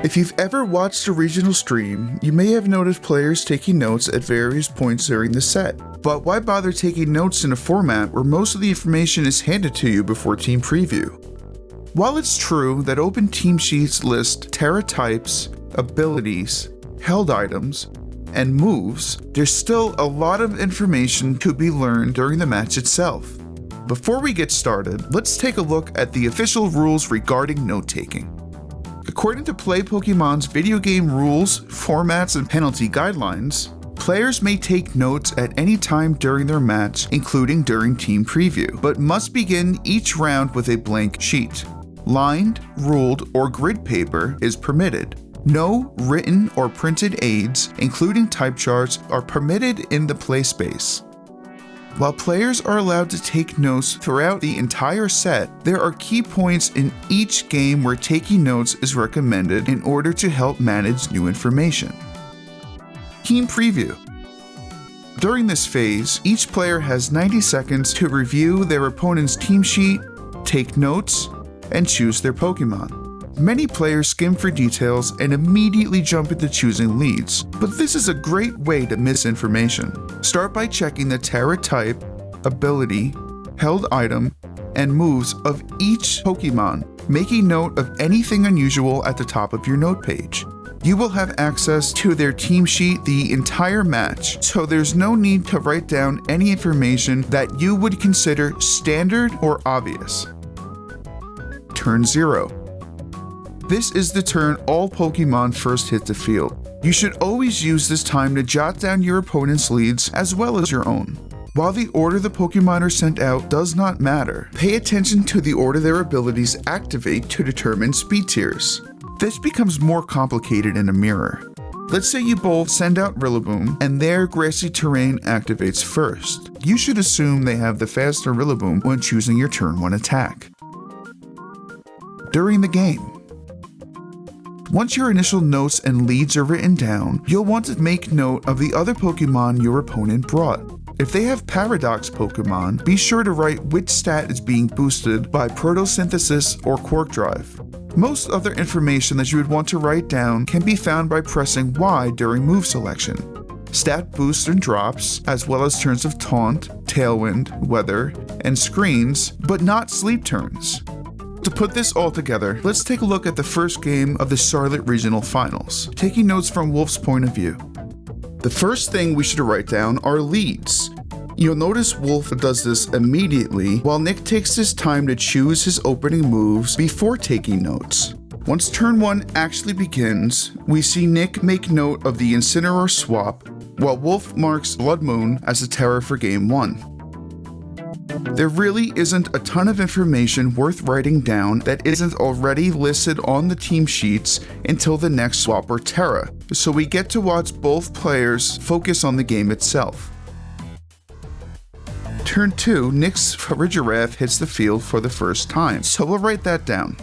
If you've ever watched a regional stream, you may have noticed players taking notes at various points during the set. But why bother taking notes in a format where most of the information is handed to you before team preview? While it's true that open team sheets list Terra types, abilities, held items, and moves, there's still a lot of information to be learned during the match itself. Before we get started, let's take a look at the official rules regarding note-taking. According to Play Pokemon's video game rules, formats, and penalty guidelines, players may take notes at any time during their match, including during team preview, but must begin each round with a blank sheet. Lined, ruled, or grid paper is permitted. No written or printed aids, including type charts, are permitted in the play space. While players are allowed to take notes throughout the entire set, there are key points in each game where taking notes is recommended in order to help manage new information. Team Preview. During this phase, each player has 90 seconds to review their opponent's team sheet, take notes, and choose their Pokemon. Many players skim for details and immediately jump into choosing leads, but this is a great way to miss information. Start by checking the Terra type, ability, held item, and moves of each Pokemon, making note of anything unusual at the top of your note page. You will have access to their team sheet the entire match, so there's no need to write down any information that you would consider standard or obvious. Turn 0. This is the turn all Pokemon first hit the field. You should always use this time to jot down your opponent's leads as well as your own. While the order the Pokemon are sent out does not matter, pay attention to the order their abilities activate to determine speed tiers. This becomes more complicated in a mirror. Let's say you both send out Rillaboom and their grassy terrain activates first. You should assume they have the faster Rillaboom when choosing your turn 1 attack. During the game. Once your initial notes and leads are written down, you'll want to make note of the other Pokemon your opponent brought. If they have Paradox Pokemon, be sure to write which stat is being boosted by Photosynthesis or Quark Drive. Most other information that you would want to write down can be found by pressing Y during move selection. Stat boosts and drops, as well as turns of Taunt, Tailwind, Weather, and Screens, but not sleep turns. To put this all together, let's take a look at the first game of the Charlotte Regional Finals, taking notes from Wolf's point of view. The first thing we should write down are leads. You'll notice Wolf does this immediately, while Nick takes his time to choose his opening moves before taking notes. Once turn 1 actually begins, we see Nick make note of the Incineroar swap, while Wolf marks Blood Moon as a terror for game 1. There really isn't a ton of information worth writing down that isn't already listed on the team sheets until the next swap or Terra, so we get to watch both players focus on the game itself. Turn 2, Nick's Farigiraf hits the field for the first time, so we'll write that down.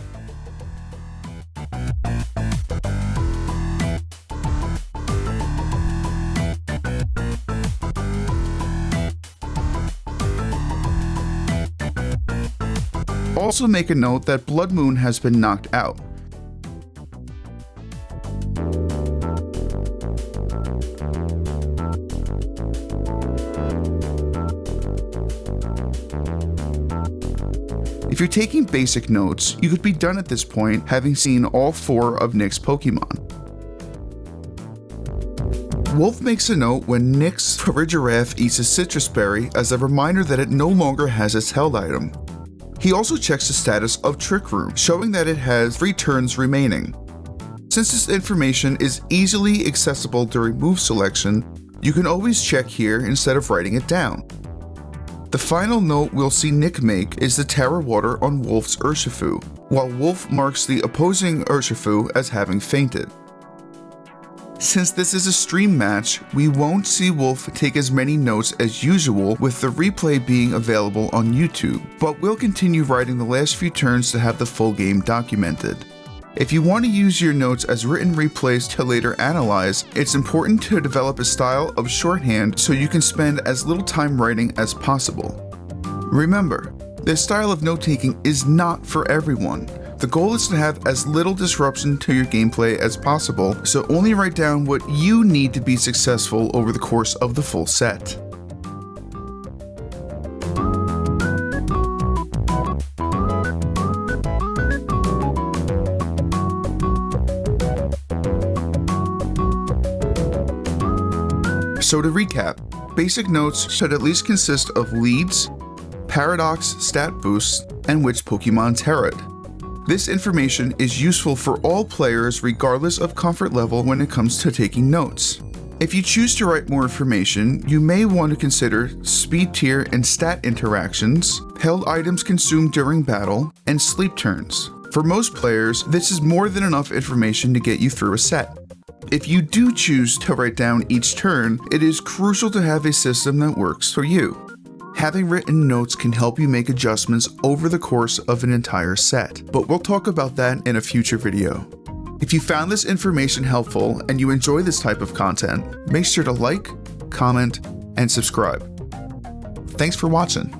Also make a note that Blood Moon has been knocked out. If you're taking basic notes, you could be done at this point having seen all 4 of Nick's Pokemon. Wolf makes a note when Nick's Farigiraf eats a citrus berry as a reminder that it no longer has its held item. He also checks the status of Trick Room, showing that it has 3 turns remaining. Since this information is easily accessible during move selection, you can always check here instead of writing it down. The final note we'll see Nick make is the Terra Water on Wolf's Urshifu, while Wolf marks the opposing Urshifu as having fainted. Since this is a stream match, we won't see Wolf take as many notes as usual with the replay being available on YouTube, but we'll continue writing the last few turns to have the full game documented. If you want to use your notes as written replays to later analyze, it's important to develop a style of shorthand so you can spend as little time writing as possible. Remember, this style of note-taking is not for everyone. The goal is to have as little disruption to your gameplay as possible, so only write down what you need to be successful over the course of the full set. So to recap, basic notes should at least consist of leads, paradox, stat boosts, and which Pokemon Terra'd. This information is useful for all players regardless of comfort level when it comes to taking notes. If you choose to write more information, you may want to consider speed tier and stat interactions, held items consumed during battle, and sleep turns. For most players, this is more than enough information to get you through a set. If you do choose to write down each turn, it is crucial to have a system that works for you. Having written notes can help you make adjustments over the course of an entire set, but we'll talk about that in a future video. If you found this information helpful and you enjoy this type of content, make sure to like, comment, and subscribe. Thanks for watching.